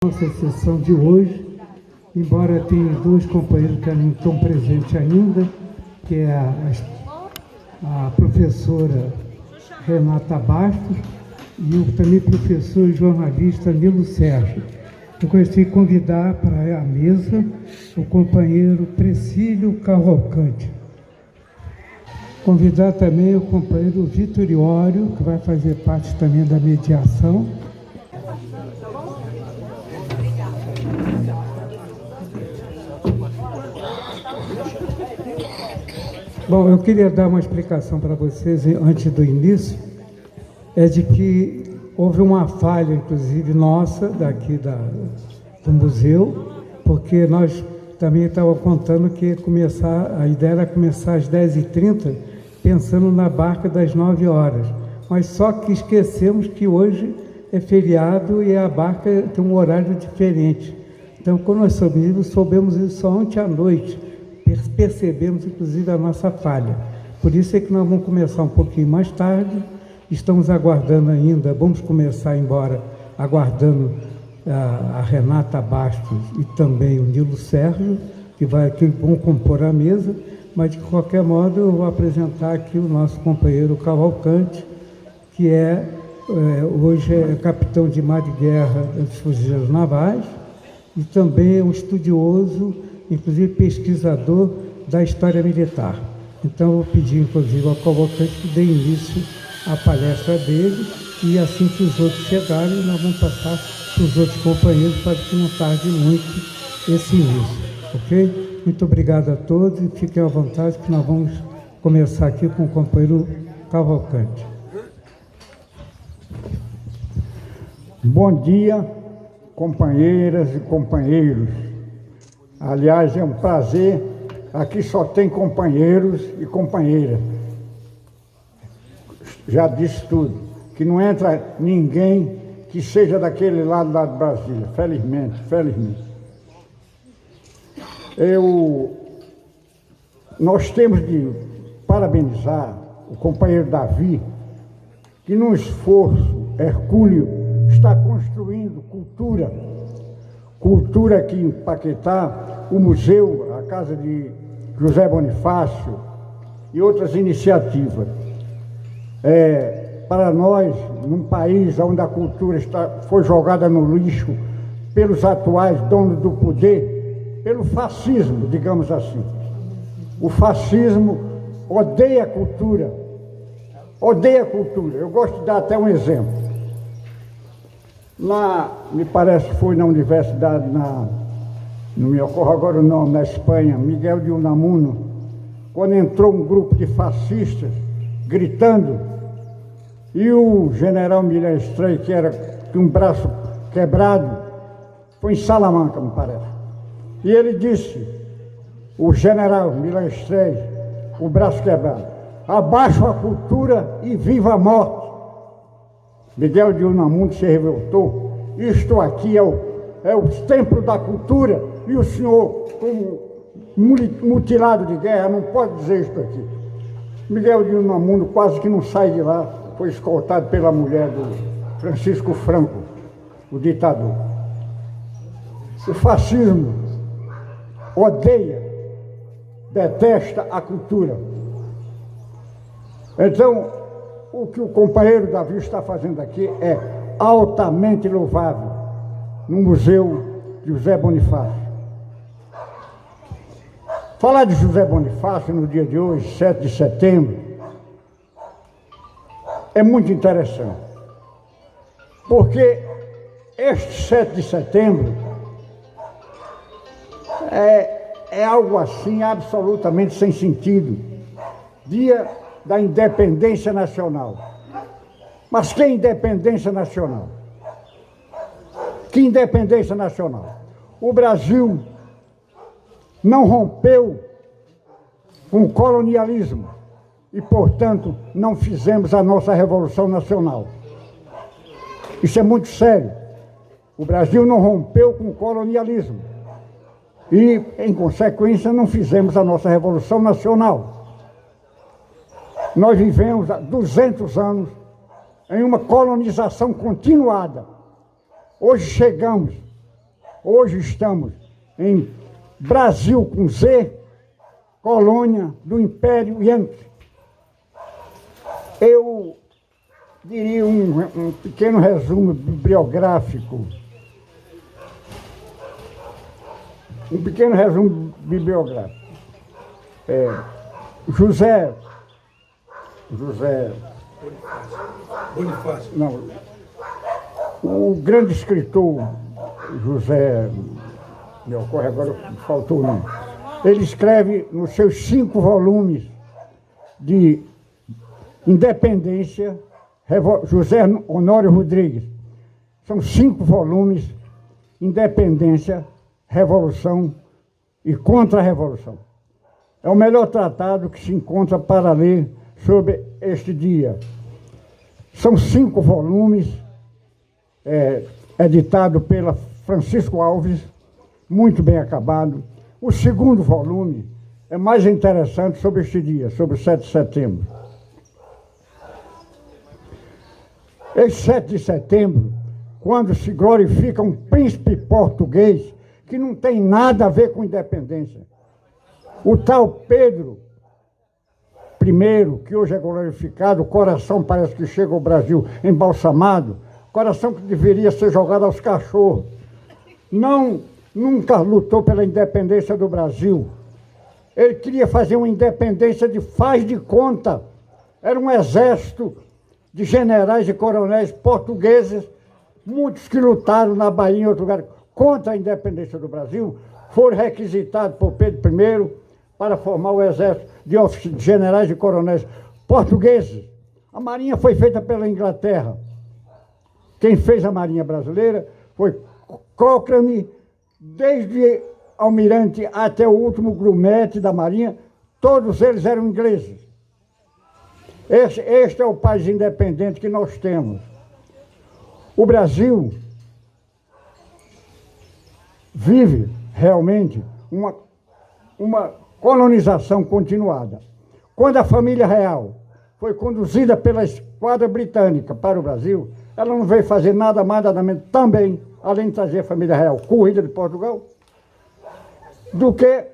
Nossa sessão de hoje, embora tenha dois companheiros que não estão presentes ainda, que é a professora Renata Bastos e o também professor e jornalista Nilo Sérgio. Eu gostaria de convidar para a mesa o companheiro Precílio Cavalcante. Convidar também o companheiro Vitor Iório, que vai fazer parte também da mediação. Bom, eu queria dar uma explicação para vocês antes do início, é de que houve uma falha, inclusive nossa, daqui do museu, porque nós também estávamos contando que a ideia era começar às 10h30, pensando na barca das 9 horas, mas só que esquecemos que hoje é feriado e a barca tem um horário diferente. Então, quando nós soubemos isso só ontem à noite, percebemos inclusive a nossa falha. Por isso é que nós vamos começar um pouquinho mais tarde, estamos aguardando ainda, vamos começar embora, aguardando a Renata Bastos e também o Nilo Sérgio, que vão compor a mesa, mas de qualquer modo eu vou apresentar aqui o nosso companheiro Cavalcante, que hoje é capitão de mar de guerra dos Fuzileiros Navais e também é um estudioso, inclusive pesquisador da história militar. Então, eu vou pedir, inclusive, ao Cavalcante que dê início à palestra dele e assim que os outros chegarem, nós vamos passar para os outros companheiros para que não tarde muito esse início, ok? Muito obrigado a todos e fiquem à vontade que nós vamos começar aqui com o companheiro Cavalcante. Bom dia, companheiras e companheiros. Aliás, é um prazer, aqui só tem companheiros e companheiras. Já disse tudo, que não entra ninguém que seja daquele lado lá de Brasília, felizmente. Nós temos de parabenizar o companheiro Davi, que num esforço hercúleo está construindo cultura aqui em Paquetá, o museu, a casa de José Bonifácio e outras iniciativas. Para nós, num país onde a cultura foi jogada no lixo pelos atuais donos do poder, pelo fascismo, digamos assim. O fascismo odeia a cultura. Eu gosto de dar até um exemplo. Me parece que foi na universidade, não me ocorre agora o nome, na Espanha, Miguel de Unamuno, quando entrou um grupo de fascistas gritando, e o general Milhã Estrela, que era com um braço quebrado, foi em Salamanca, me parece. E ele disse, o general Milhã Estrela, o braço quebrado, abaixo a cultura e viva a morte. Miguel de Unamuno se revoltou. Isto aqui é o templo da cultura e o senhor, como mutilado de guerra, não pode dizer isto aqui. Miguel de Unamuno quase que não sai de lá, foi escoltado pela mulher do Francisco Franco, o ditador. O fascismo detesta a cultura. Então, o que o companheiro Davi está fazendo aqui é altamente louvável no Museu de José Bonifácio. Falar de José Bonifácio no dia de hoje, 7 de setembro, é muito interessante, porque este 7 de setembro é algo assim absolutamente sem sentido. Dia da independência nacional. Mas que independência nacional? Que independência nacional? O Brasil não rompeu com o colonialismo e, portanto, não fizemos a nossa Revolução Nacional. Isso é muito sério. O Brasil não rompeu com o colonialismo e, em consequência, não fizemos a nossa Revolução Nacional. Nós vivemos há 200 anos em uma colonização continuada. Hoje chegamos Hoje estamos em Brasil com Z, colônia do Império Yankee. Eu diria um pequeno resumo bibliográfico. Um pequeno resumo bibliográfico. José Bonifácio. Não, o grande escritor José, me ocorre agora, faltou o nome. Ele escreve nos seus 5 volumes de Independência, José Honório Rodrigues. São 5 volumes, Independência, Revolução e Contra-Revolução. É o melhor tratado que se encontra para ler sobre este dia. São 5 volumes, editado pela Francisco Alves, muito bem acabado. O segundo volume é mais interessante sobre este dia, sobre o 7 de setembro. Esse 7 de setembro, quando se glorifica um príncipe português que não tem nada a ver com independência. O tal Pedro I, que hoje é glorificado, o coração parece que chega ao Brasil embalsamado, coração que deveria ser jogado aos cachorros. Nunca lutou pela independência do Brasil. Ele queria fazer uma independência de faz de conta. Era um exército de generais e coronéis portugueses, muitos que lutaram na Bahia e em outro lugar contra a independência do Brasil, foram requisitados por Pedro I para formar o exército de generais e coronéis portugueses. A Marinha foi feita pela Inglaterra. Quem fez a Marinha brasileira foi Cochrane, desde almirante até o último grumete da Marinha, todos eles eram ingleses. Este é o país independente que nós temos. O Brasil vive realmente uma colonização continuada. Quando a família real foi conduzida pela esquadra britânica para o Brasil, ela não veio fazer nada mais, nada menos, também, além de trazer a família real corrida de Portugal, do que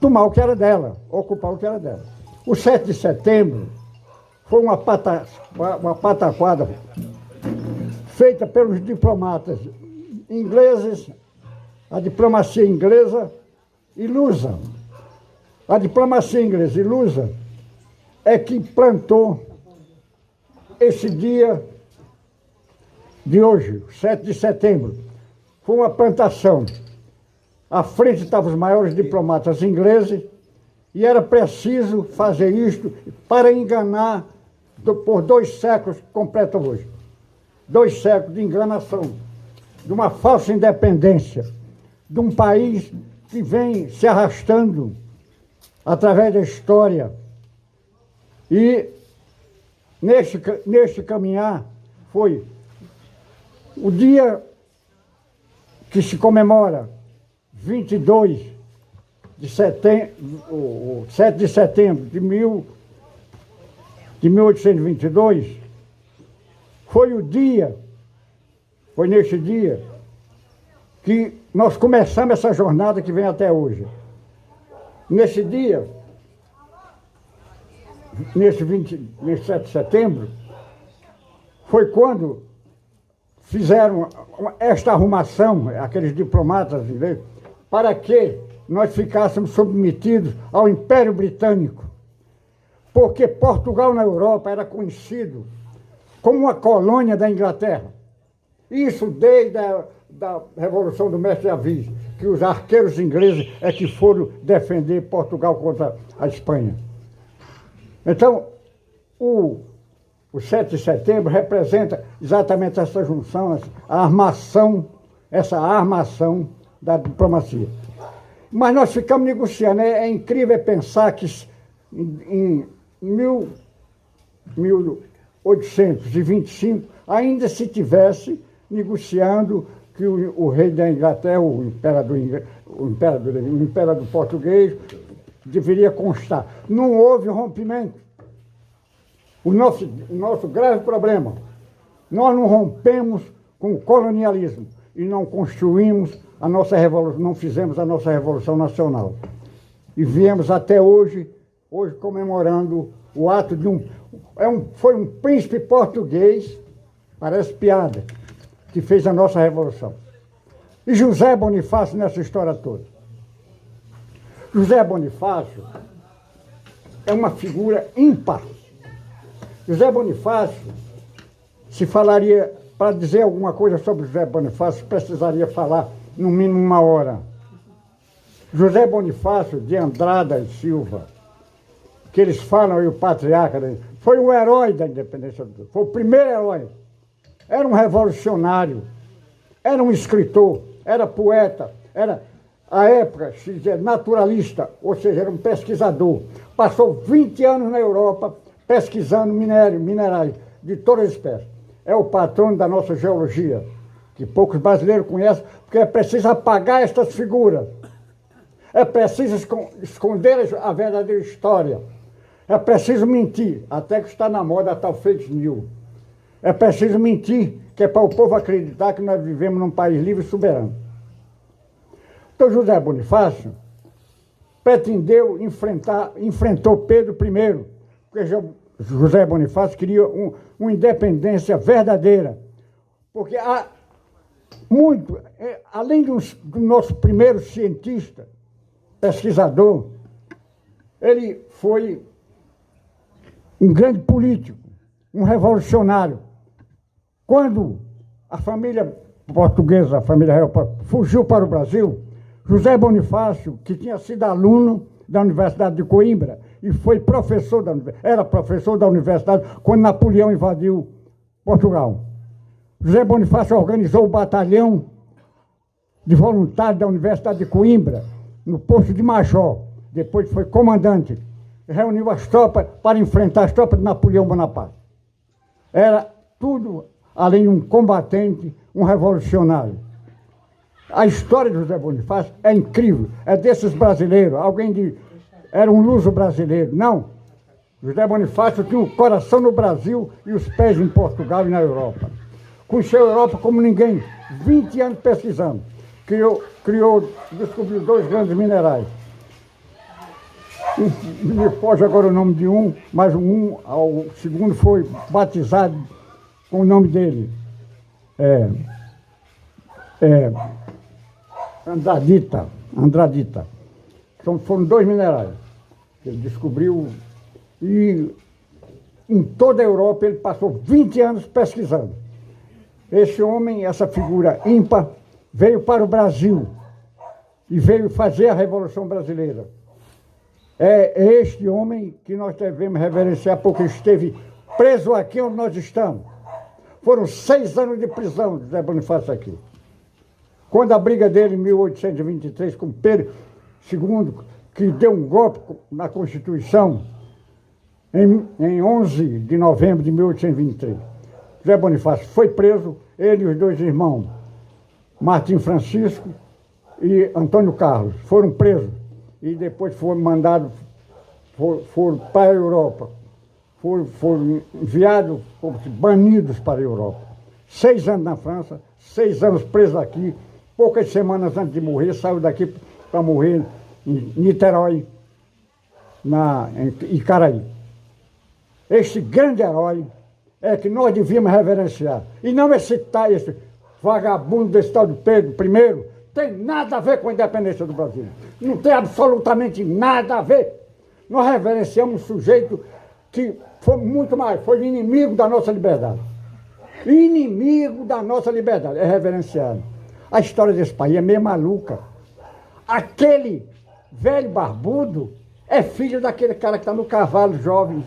tomar o que era dela, ocupar o que era dela. O 7 de setembro foi uma pataquada feita pelos diplomatas ingleses, a diplomacia inglesa ilusa. A diplomacia inglesa ilusa é que plantou esse dia de hoje, 7 de setembro. Foi uma plantação. À frente estavam os maiores diplomatas ingleses e era preciso fazer isto para enganar por 2 séculos que completam hoje. 2 séculos de enganação, de uma falsa independência, de um país que vem se arrastando através da história. E neste caminhar foi o dia que se comemora 22 de setembro, o 7 de setembro de 1822, foi neste dia que nós começamos essa jornada que vem até hoje. Nesse dia, nesse 7 de setembro, foi quando fizeram esta arrumação, aqueles diplomatas ingleses, para que nós ficássemos submetidos ao Império Britânico. Porque Portugal na Europa era conhecido como uma colônia da Inglaterra. Isso desde da Revolução do Mestre Avis, que os arqueiros ingleses é que foram defender Portugal contra a Espanha. Então, o 7 de setembro representa exatamente essa junção, essa armação da diplomacia. Mas nós ficamos negociando. É incrível pensar que em 1825 ainda se tivesse negociando que o rei da Inglaterra, o imperador português, deveria constar. Não houve rompimento. O nosso grave problema, nós não rompemos com o colonialismo. e não construímos a nossa revolução, não fizemos a nossa Revolução Nacional. E viemos até hoje comemorando o ato de foi um príncipe português, parece piada, que fez a nossa Revolução. E José Bonifácio nessa história toda. José Bonifácio é uma figura ímpar. José Bonifácio, se falaria, para dizer alguma coisa sobre José Bonifácio, precisaria falar no mínimo 1 hora. José Bonifácio de Andrada e Silva, que eles falam aí, o patriarca, foi o herói da independência, foi o primeiro herói. Era um revolucionário, era um escritor, era poeta, era, à época, se dizia naturalista, ou seja, era um pesquisador. Passou 20 anos na Europa pesquisando minerais de todas as espécies. É o patrono da nossa geologia, que poucos brasileiros conhecem, porque é preciso apagar estas figuras. É preciso esconder a verdadeira história. É preciso mentir, até que está na moda a tal fake news. É preciso mentir, que é para o povo acreditar que nós vivemos num país livre e soberano. Então José Bonifácio enfrentou Pedro I, porque José Bonifácio queria uma independência verdadeira. Porque há muito, além do nosso primeiro cientista, pesquisador, ele foi um grande político, um revolucionário. Quando a família portuguesa, a família real, fugiu para o Brasil, José Bonifácio, que tinha sido aluno da Universidade de Coimbra e foi era professor da universidade quando Napoleão invadiu Portugal. José Bonifácio organizou o batalhão de voluntários da Universidade de Coimbra, no posto de major. Depois foi comandante. Reuniu as tropas para enfrentar as tropas de Napoleão Bonaparte. Era tudo, além de um combatente, um revolucionário. A história de José Bonifácio é incrível. É desses brasileiros. Era um luso brasileiro. Não. José Bonifácio tinha o coração no Brasil e os pés em Portugal e na Europa. Conheceu a Europa como ninguém. 20 anos pesquisando. Descobriu 2 grandes minerais. Me foge agora o nome de um, mas o segundo foi batizado com o nome dele. Andradita. Então, foram 2 minerais que ele descobriu e em toda a Europa ele passou 20 anos pesquisando. Esse homem, essa figura ímpar, veio para o Brasil e veio fazer a Revolução Brasileira. É este homem que nós devemos reverenciar, porque esteve preso aqui onde nós estamos. Foram 6 anos de prisão de José Bonifácio aqui. Quando a briga dele, em 1823, com Pedro II, que deu um golpe na Constituição, em 11 de novembro de 1823, José Bonifácio foi preso, ele e os 2 irmãos, Martim Francisco e Antônio Carlos, foram presos. E depois foram mandados, foram para a Europa, foram enviados, banidos para a Europa. 6 anos na França, 6 anos presos aqui, poucas semanas antes de morrer, saiu daqui para morrer em Niterói, em Icaraí. Este grande herói é que nós devíamos reverenciar. E não citar esse vagabundo desse tal de Pedro I, tem nada a ver com a independência do Brasil. Não tem absolutamente nada a ver. Nós reverenciamos um sujeito que foi muito mais, foi inimigo da nossa liberdade. Inimigo da nossa liberdade, é reverenciado. A história desse país é meio maluca. Aquele velho barbudo é filho daquele cara que está no cavalo jovem.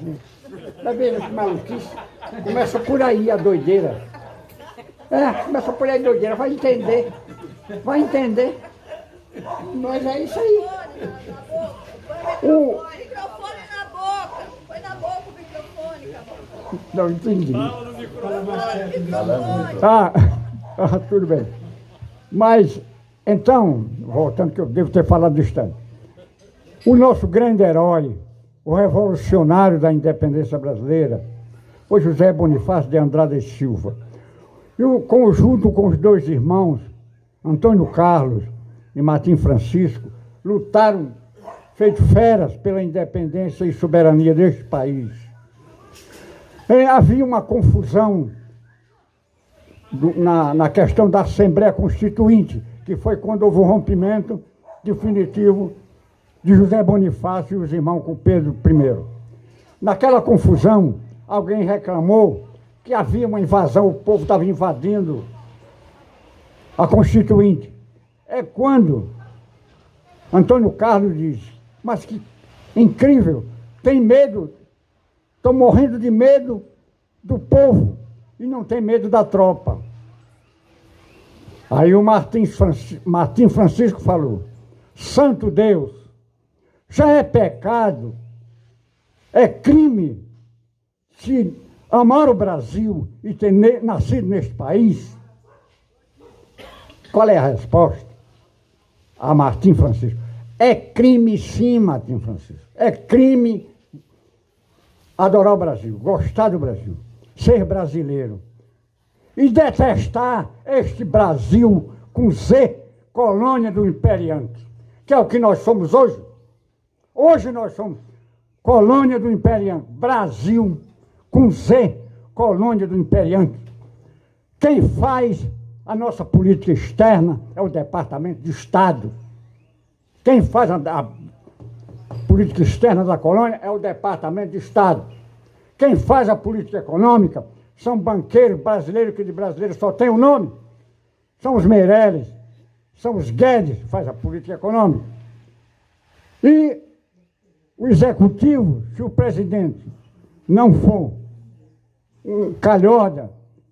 Tá vendo que maluquice? Começa por aí a doideira. Começa por aí a doideira, vai entender. Vai entender. Mas é isso aí. O microfone na boca. Foi na boca o microfone, acabou. Não entendi. Fala no microfone. Tudo bem. Mas, então, voltando que eu devo ter falado distante. O nosso grande herói, o revolucionário da independência brasileira, foi José Bonifácio de Andrada e Silva. E junto com os 2 irmãos, Antônio Carlos e Martim Francisco lutaram feito feras pela independência e soberania deste país. Havia uma confusão na questão da Assembleia Constituinte, que foi quando houve o rompimento definitivo de José Bonifácio e os irmãos com Pedro I. Naquela confusão, alguém reclamou que havia uma invasão, o povo estava invadindo a Constituinte. É quando Antônio Carlos diz: mas que incrível, tem medo, estou morrendo de medo do povo e não tem medo da tropa. Aí o Martim Francisco falou: santo Deus, já é pecado, é crime se amar o Brasil e ter nascido neste país? Qual é a resposta? A Martim Francisco: é crime sim, Martim Francisco. É crime adorar o Brasil, gostar do Brasil, ser brasileiro. E detestar este Brasil com Z, colônia do imperiante, que é o que nós somos hoje. Hoje nós somos colônia do imperiante, Brasil com Z, colônia do imperiante. Quem faz a nossa política externa é o Departamento de Estado. Quem faz a política externa da colônia é o Departamento de Estado. Quem faz a política econômica são banqueiros brasileiros, que de brasileiro só tem o nome. São os Meirelles, são os Guedes que fazem a política econômica. E o executivo, se o presidente não for um calhorda,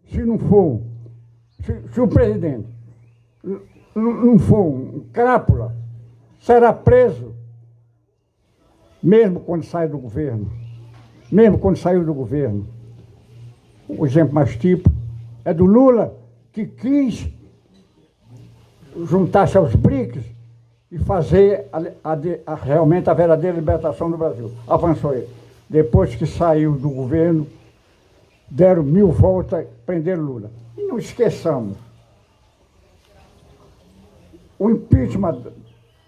se não for, se o presidente não for um crápula, será preso, mesmo quando sai do governo. Mesmo quando saiu do governo. O exemplo mais típico é do Lula, que quis juntar-se aos BRICS e fazer realmente a verdadeira libertação do Brasil. Avançou ele. Depois que saiu do governo, deram 1000 voltas, prenderam Lula. E não esqueçamos, o impeachment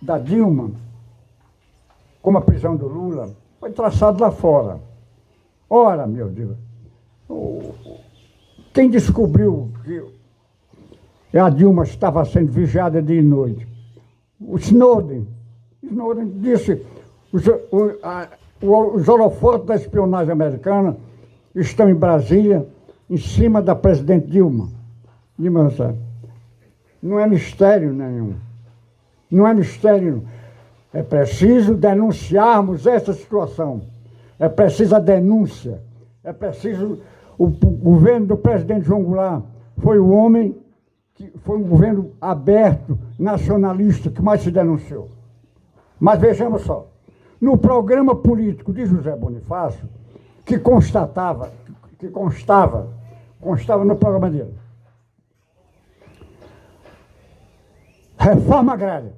da Dilma, como a prisão do Lula, foi traçado lá fora. Ora, meu Deus, quem descobriu que a Dilma estava sendo vigiada dia e noite? O Snowden. Snowden disse: os holofotes da espionagem americana estão em Brasília, em cima da presidente Dilma. Dilma, sabe? Não é mistério nenhum. Não é mistério. É preciso denunciarmos essa situação. É preciso a denúncia. É preciso... O governo do presidente João Goulart foi o homem que foi um governo aberto, nacionalista, que mais se denunciou. Mas vejamos só. No programa político de José Bonifácio, que constava no programa dele, Reforma agrária.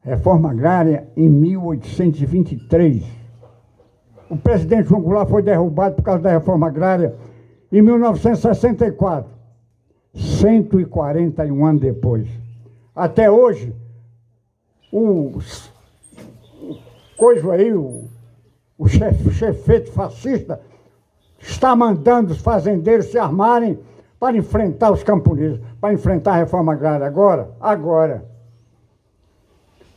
Reforma agrária em 1823. O presidente João Goulart foi derrubado por causa da reforma agrária em 1964. 141 anos depois. Até hoje, o chefete fascista está mandando os fazendeiros se armarem para enfrentar os camponeses, para enfrentar a reforma agrária. Agora.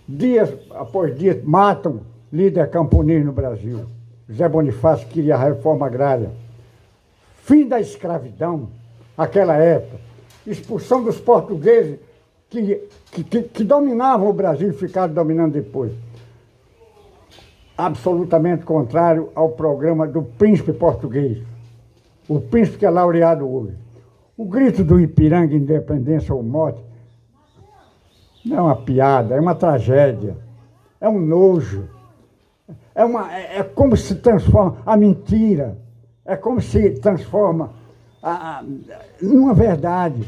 Dias após dias, matam líder camponês no Brasil. José Bonifácio queria a reforma agrária. Fim da escravidão, aquela época. Expulsão dos portugueses que dominavam o Brasil e ficaram dominando depois. Absolutamente contrário ao programa do príncipe português. O príncipe que é laureado hoje. O grito do Ipiranga, independência ou morte, não é uma piada, é uma tragédia, é um nojo, é como se transforma a mentira, é como se transforma numa verdade.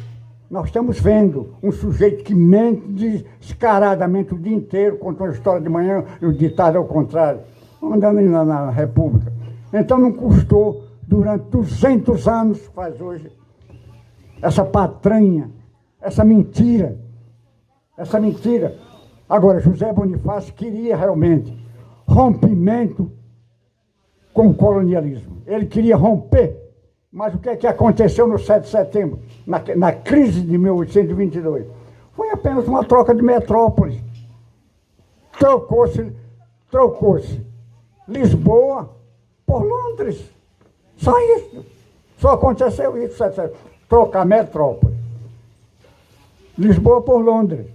Nós estamos vendo um sujeito que mente descaradamente o dia inteiro, conta uma história de manhã e o ditado é o contrário, andando na República. Então não custou, durante 200 anos, faz hoje, essa patranha, essa mentira, essa mentira. Agora, José Bonifácio queria realmente rompimento com o colonialismo. Ele queria romper. Mas o que é que aconteceu no 7 de setembro, na crise de 1822? Foi apenas uma troca de metrópoles. Trocou-se Lisboa por Londres. Só isso. Só aconteceu isso, 7 de setembro. Trocar metrópole. Lisboa por Londres.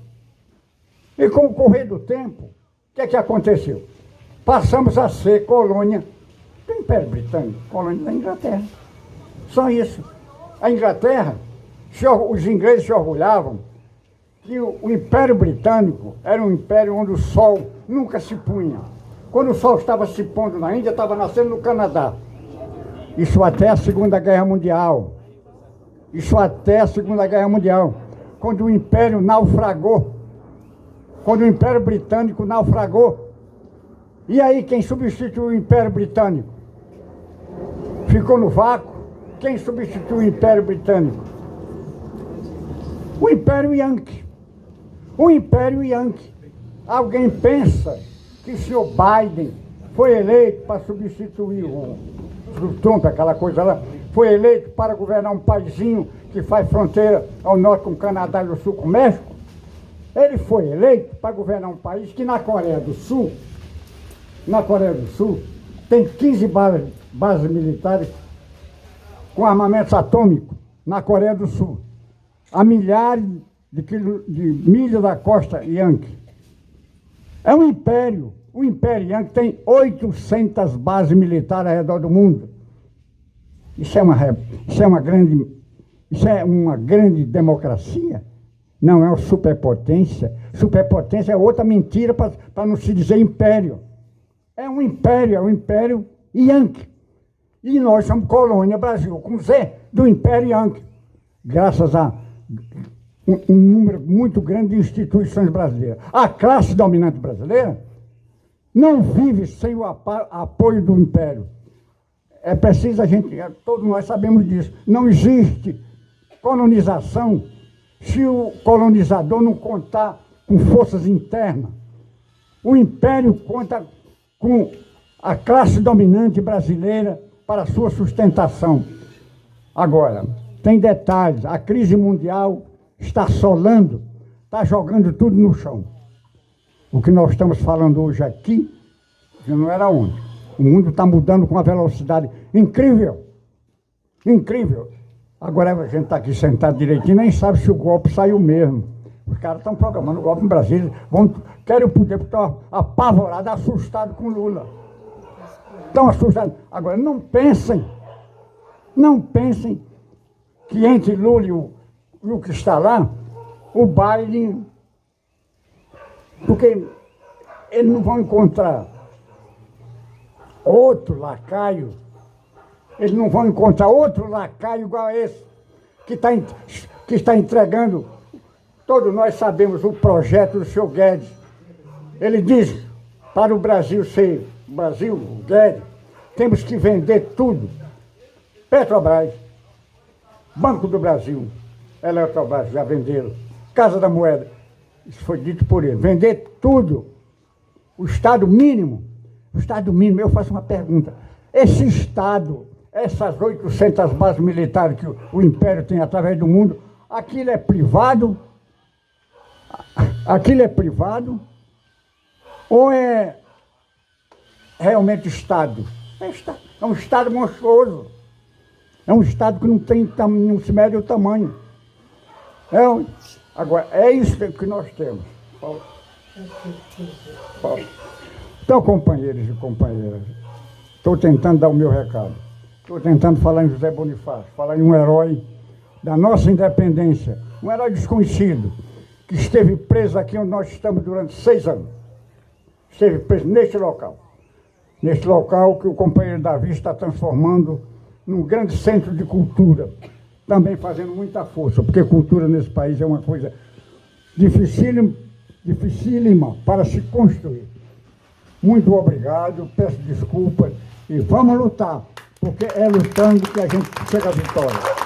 E com o correr do tempo, o que é que aconteceu? Passamos a ser colônia do Império Britânico, colônia da Inglaterra. Só isso. A Inglaterra, os ingleses se orgulhavam que o Império Britânico era um império onde o sol nunca se punha. Quando o sol estava se pondo na Índia, estava nascendo no Canadá. Isso até a Segunda Guerra Mundial. Isso até a Segunda Guerra Mundial. Quando o Império naufragou. Quando o Império Britânico naufragou. E aí quem substituiu o Império Britânico? Ficou no vácuo. Quem substituiu o Império Britânico? O Império Yankee. O Império Yankee. Alguém pensa que o senhor Biden foi eleito para substituir o Trump, aquela coisa lá, foi eleito para governar um paizinho que faz fronteira ao norte com o Canadá e ao sul com o México? Ele foi eleito para governar um país que na Coreia do Sul, tem 15 bases militares com armamentos atômicos na Coreia do Sul, a milhares de milhas da costa Yankee. É um império. O Império Yankee tem 800 bases militares ao redor do mundo. Isso é uma grande democracia? Não, é uma superpotência. Superpotência é outra mentira para não se dizer império. É um império Yankee. E nós somos colônia Brasil, com Z, do Império Yankee. Graças a um número muito grande de instituições brasileiras. A classe dominante brasileira não vive sem o apoio do Império. É preciso todos nós sabemos disso. Não existe colonização se o colonizador não contar com forças internas. O Império conta com a classe dominante brasileira para a sua sustentação. Agora, tem detalhes. A crise mundial está assolando, está jogando tudo no chão. O que nós estamos falando hoje aqui, já não era ontem. O mundo está mudando com uma velocidade incrível. Incrível. Agora a gente está aqui sentado direitinho, nem sabe se o golpe saiu mesmo. Os caras estão programando o golpe em Brasília, querem o poder, porque estão apavorados, assustados com Lula. Estão assustados. Agora, não pensem que entre Lula e o que está lá, o Biden, porque eles não vão encontrar outro lacaio, eles não vão encontrar outro lacaio igual a esse, que está entregando, todos nós sabemos o projeto do senhor Guedes. Ele diz, para o Brasil ser Brasil, o Guedes, temos que vender tudo. Petrobras, Banco do Brasil, Eletrobras, já venderam. Casa da Moeda, isso foi dito por ele. Vender tudo. O Estado mínimo, eu faço uma pergunta. Esse Estado, essas 800 bases militares que o Império tem através do mundo, aquilo é privado? Aquilo é privado? Ou é realmente Estado? É um Estado monstruoso. É um Estado que não se mede o tamanho. Agora, é isso que nós temos. Então, companheiros e companheiras, estou tentando dar o meu recado. Estou tentando falar em José Bonifácio, falar em um herói da nossa independência, um herói desconhecido, que esteve preso aqui onde nós estamos durante 6 anos. Esteve preso neste local que o companheiro Davi está transformando num grande centro de cultura, também fazendo muita força, porque cultura nesse país é uma coisa dificílima para se construir. Muito obrigado, peço desculpas e vamos lutar, porque é lutando que a gente chega à vitória.